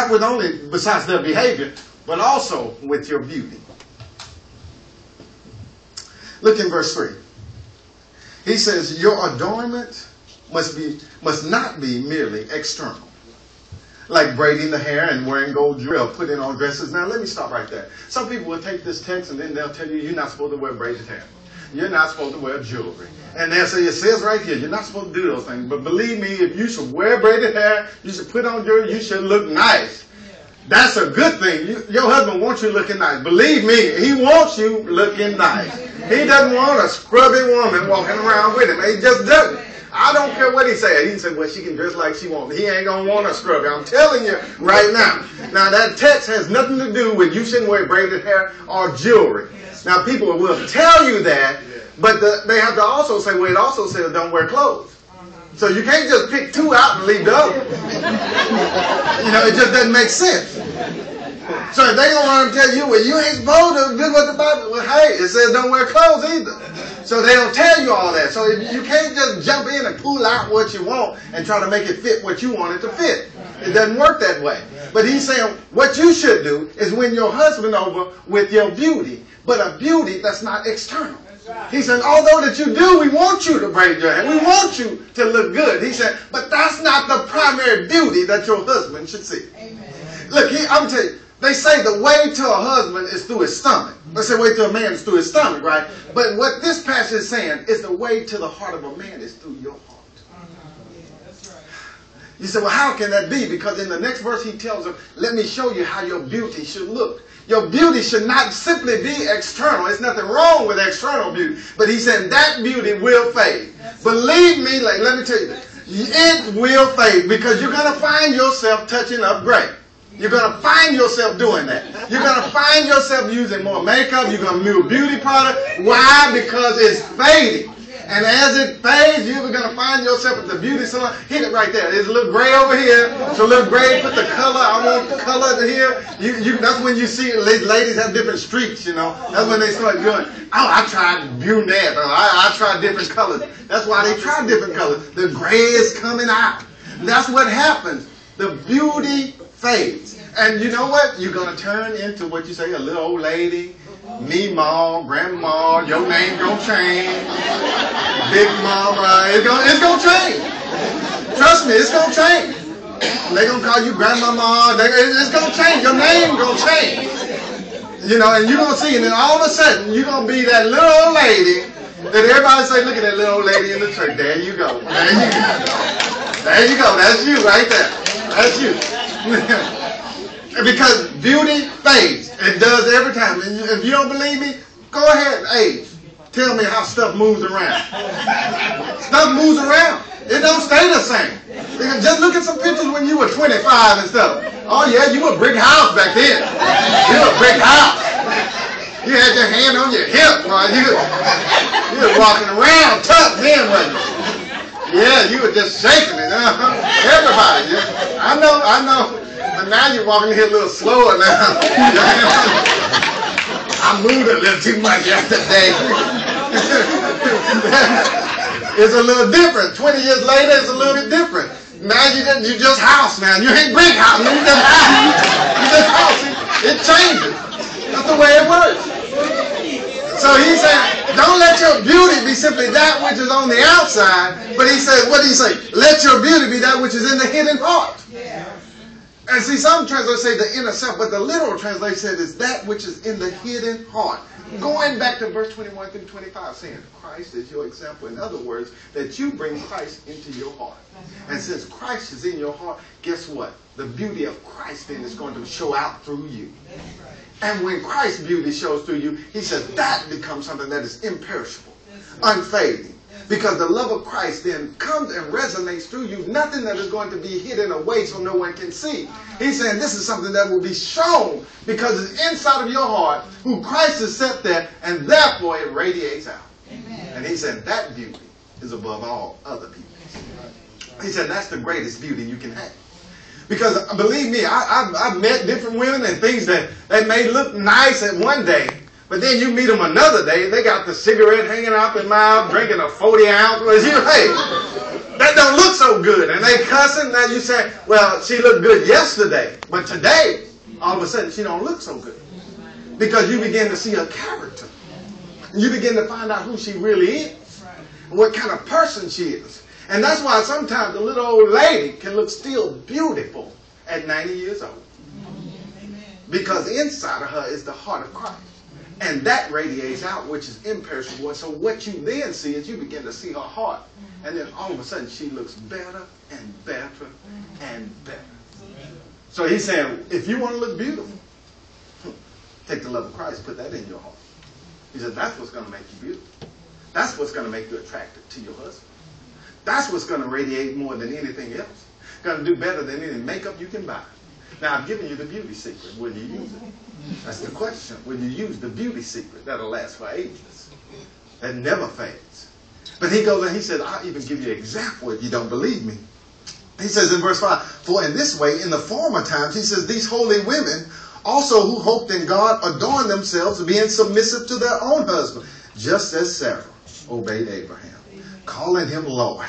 not with only besides their behavior, but also with your beauty. Look in verse 3. He says, your adornment must not be merely external, like braiding the hair and wearing gold jewelry or putting on dresses. Now, let me stop right there. Some people will take this text and then they'll tell you you're not supposed to wear braided hair. You're not supposed to wear jewelry. And they'll say, it says right here, you're not supposed to do those things. But believe me, if you should wear braided hair, you should put on jewelry, you should look nice. That's a good thing. Your husband wants you looking nice. Believe me, he wants you looking nice. He doesn't want a scrubby woman walking around with him. He just doesn't. I don't care what he said. He can say, well, she can dress like she wants. He ain't going to want a scrubby. I'm telling you right now. Now, that text has nothing to do with you shouldn't wear braided hair or jewelry. Now, people will tell you that, but they have to also say, well, it also says don't wear clothes. So you can't just pick two out and leave the other. It just doesn't make sense. So if they're going to want to tell you, well, you ain't supposed to do what the Bible, well, hey, it says don't wear clothes either. So they don't tell you all that. So you can't just jump in and pull out what you want and try to make it fit what you want it to fit. It doesn't work that way. But he's saying what you should do is win your husband over with your beauty, but a beauty that's not external. He said, although that you do, we want you to braid your hair. We want you to look good. He said, but that's not the primary beauty that your husband should see. Amen. Look, I'm telling you, they say the way to a husband is through his stomach. They say the way to a man is through his stomach, right? But what this passage is saying is the way to the heart of a man is through your heart. You say, well, how can that be? Because in the next verse he tells them, let me show you how your beauty should look. Your beauty should not simply be external. There's nothing wrong with external beauty. But he said that beauty will fade. Believe me, let me tell you this. It will fade because you're going to find yourself touching up gray. You're going to find yourself doing that. You're going to find yourself using more makeup. You're going to use beauty product. Why? Because it's fading. And as it fades, you're going to find yourself at the beauty salon. Hit it right there. There's a little gray over here. It's a little gray. Put the color. I want the color to here. That's when you see ladies have different streaks, That's when they start doing, oh, I tried brunette. Or I tried different colors. That's why they try different colors. The gray is coming out. That's what happens. The beauty fades. And you know what? You're going to turn into what you say, a little old lady. Me-ma, grandma, your name gonna change. Big mama, it's gonna change. Trust me, it's gonna change. They're gonna call you grandmama. It's gonna change. Your name gonna change. And you're gonna see, and then all of a sudden you're gonna be that little old lady that everybody say, look at that little old lady in the church. There you go. There you go. There you go. That's you right there. That's you. Because beauty fades. It does every time. And if you don't believe me, go ahead, age. Tell me how stuff moves around. Stuff moves around. It don't stay the same. Just look at some pictures when you were 25 and stuff. Oh yeah, you were a brick house back then. You were a brick house. You had your hand on your hip, boy. You were walking around tough then, wasn't you? Yeah, you were just shaking it. Everybody. Yeah. I know. But now you're walking here a little slower now. I moved a little too much yesterday. It's a little different. 20 years later, it's a little bit different. Now you just house now. You ain't brick house. You just house. You just house. It changes. That's the way it works. So he said, don't let your beauty be simply that which is on the outside. But he said, what did he say? Let your beauty be that which is in the hidden heart. And see, some translators say the inner self, but the literal translation said is that which is in the hidden heart. Going back to verse 21 through 25, saying Christ is your example. In other words, that you bring Christ into your heart. And since Christ is in your heart, guess what? The beauty of Christ then is going to show out through you. And when Christ's beauty shows through you, he says that becomes something that is imperishable, unfading. Because the love of Christ then comes and resonates through you. Nothing that is going to be hidden away so no one can see. He's saying this is something that will be shown because it's inside of your heart who Christ has set there, and therefore it radiates out. Amen. And he said that beauty is above all other beauty. He said that's the greatest beauty you can have. Because believe me, I've met different women and things that may look nice at one day. But then you meet them another day, they got the cigarette hanging out their mouth, drinking a 40 ounce. Hey, that don't look so good. And they cussing. Now you say, well, she looked good yesterday, but today, all of a sudden, she don't look so good. Because you begin to see her character. You begin to find out who she really is. And what kind of person she is. And that's why sometimes the little old lady can look still beautiful at 90 years old. Because inside of her is the heart of Christ. And that radiates out, which is imperishable. So what you then see is you begin to see her heart. And then all of a sudden she looks better and better and better. So he's saying, if you want to look beautiful, take the love of Christ, put that in your heart. He said, that's what's going to make you beautiful. That's what's going to make you attractive to your husband. That's what's going to radiate more than anything else. Going to do better than any makeup you can buy. Now, I've given you the beauty secret. Will you use it? That's the question. Will you use the beauty secret that'll last for ages? That never fades. But he goes and he says, I'll even give you an example if you don't believe me. He says in verse 5, for in this way, in the former times, he says, these holy women also who hoped in God adorned themselves, being submissive to their own husband, just as Sarah obeyed Abraham, calling him Lord.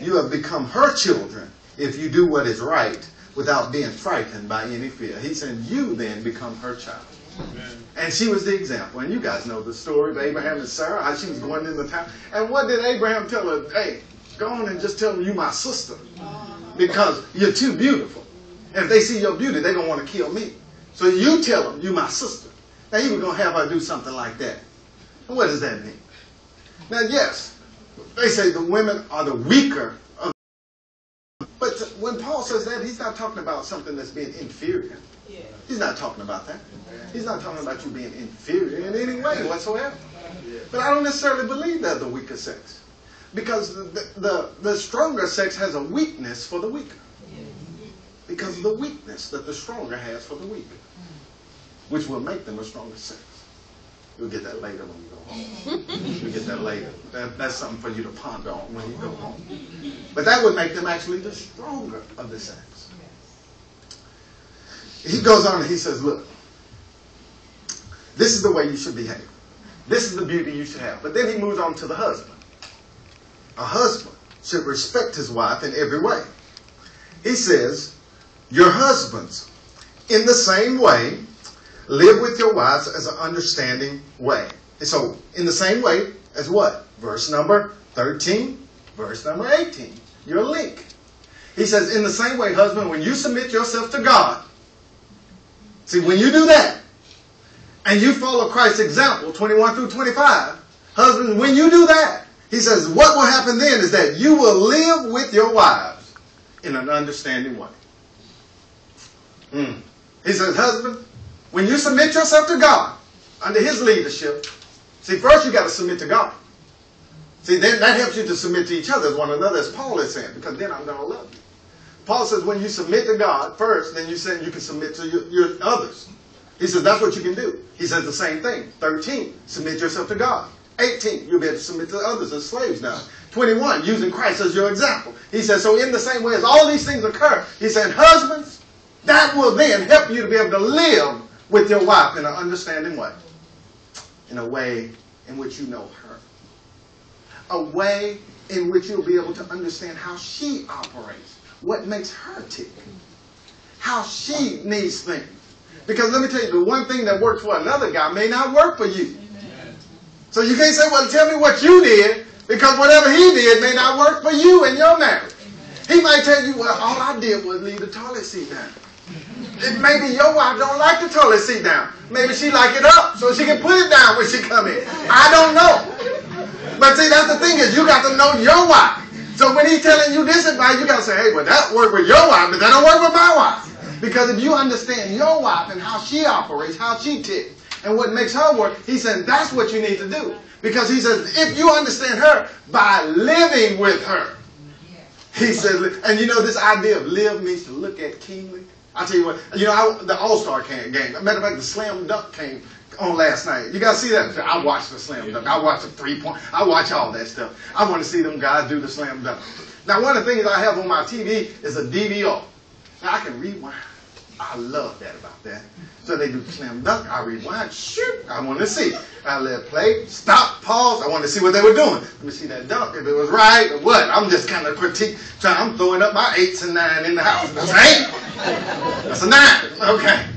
You have become her children if you do what is right without being frightened by any fear. He said, you then become her child. Amen. And she was the example. And you guys know the story of Abraham and Sarah, how she was going in the town. And what did Abraham tell her? Hey, go on and just tell them you my sister. Because you're too beautiful. And if they see your beauty, they're going to want to kill me. So you tell them you my sister. Now he was going to have her do something like that. And what does that mean? Now, yes, they say the women are the weaker of. But when Paul says that, he's not talking about something that's being inferior. He's not talking about that. He's not talking about you being inferior in any way whatsoever. But I don't necessarily believe they're the weaker sex. Because the stronger sex has a weakness for the weaker. Because of the weakness that the stronger has for the weaker. Which will make them a stronger sex. You'll get that later when you go home. You'll get that later. That's something for you to ponder on when you go home. But that would make them actually the stronger of the sex. He goes on and he says, look, this is the way you should behave. This is the beauty you should have. But then he moves on to the husband. A husband should respect his wife in every way. He says, your husbands, in the same way, live with your wives as an understanding way. And so, in the same way as what? Verse number 13, verse number 18. Your link. He says, in the same way, husband, when you submit yourself to God, see, when you do that, and you follow Christ's example, 21 through 25, husband, when you do that, he says, what will happen then is that you will live with your wives in an understanding way. He says, husband, when you submit yourself to God under his leadership, see, first you got to submit to God. See, then that helps you to submit to each other as one another, as Paul is saying, because then I'm going to love you. Paul says when you submit to God first, then you can submit to your others. He says that's what you can do. He says the same thing. 13, submit yourself to God. 18, you'll be able to submit to others as slaves now. 21, using Christ as your example. He says, so in the same way as all these things occur, he said, husbands, that will then help you to be able to live with your wife in an understanding way. In a way in which you know her. A way in which you'll be able to understand how she operates. What makes her tick. How she needs things. Because let me tell you, the one thing that works for another guy may not work for you. So you can't say, well, tell me what you did, because whatever he did may not work for you in your marriage. He might tell you, well, all I did was leave the toilet seat down. Maybe your wife don't like the toilet seat down. Maybe she like it up so she can put it down when she come in. I don't know. But see, that's the thing is you got to know your wife. So when he's telling you this advice, you got to say, hey, well, that worked with your wife, but that don't work with my wife. Because if you understand your wife and how she operates, how she ticks, and what makes her work, he said that's what you need to do. Because he says if you understand her by living with her. He says, and you know this idea of live means to look at keenly. I tell you what, you know, the All-Star game. Matter of fact, the Slam Dunk came on last night. You guys see that? I watched the Slam Dunk. I watched the three-point. I watch all that stuff. I want to see them guys do the Slam Dunk. Now, one of the things I have on my TV is a DVR. Now, I can rewind. I love that about that. So they do slam dunk. I rewind. Shoot. I want to see. I let play. Stop. Pause. I want to see what they were doing. Let me see that dunk. If it was right or what. I'm just kind of critique. I'm throwing up my 8s and 9s in the house. That's an 8. That's a 9. Okay.